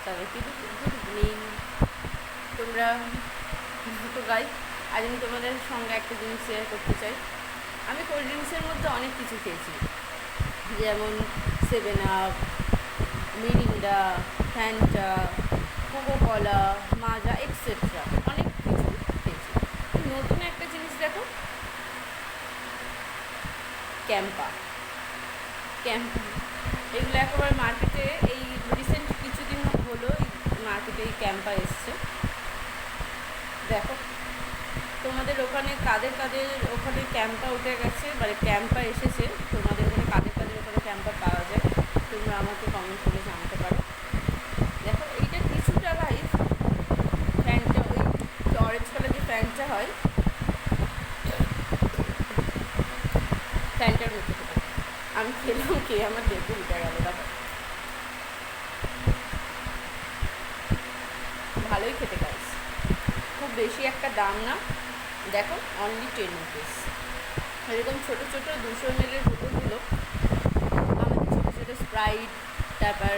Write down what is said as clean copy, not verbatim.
তাদেরকে good evening. তোমরা তো গাই, আজ আমি তোমাদের সঙ্গে একটা জিনিস শেয়ার করতে চাই। আমি কোল্ড ড্রিঙ্কসের মধ্যে অনেক কিছু খেয়েছি, যেমন 7 আপ, মিরিন্ডা, ফ্যান্টা, কোকোকলা, মাজা এক্সেট্রা, অনেক কিছু খেয়েছি। নতুন একটা জিনিস দেখো, ক্যাম্পা। ক্যাম্পা এগুলো একেবারে মার্কেটে এই রিসেন্ট কিছুদিন হলো মার্কেটে এই ক্যাম্পা এসছে। দেখো তোমাদের ওখানে কাদের কাদের ওখানে ক্যাম্পা উঠে গেছে, মানে ক্যাম্পা এসেছে, তোমাদের ওখানে কাদের কাদের ওখানে ক্যাম্পা পাওয়া যায়, তোমরা আমাকে কমেন্ট করে জানাতে পারো। দেখো এইটা কিছুটা ভাই ফ্যানটা, ওই অরেঞ্জ কালার যে ফ্যানটা হয়, ফ্যানটার মধ্যে থেকে আমি খেলাম, খেয়ে আমার দেখে উঠে গেল। দেখো ভালোই খেতে গাইস, খুব বেশি একটা দাম না। দেখো অনলি 10 রুপিস। এরকম ছোটো ছোটো 200 ml বোতলগুলো আমাদের ছোটো ছোটো স্প্রাইট, তারপর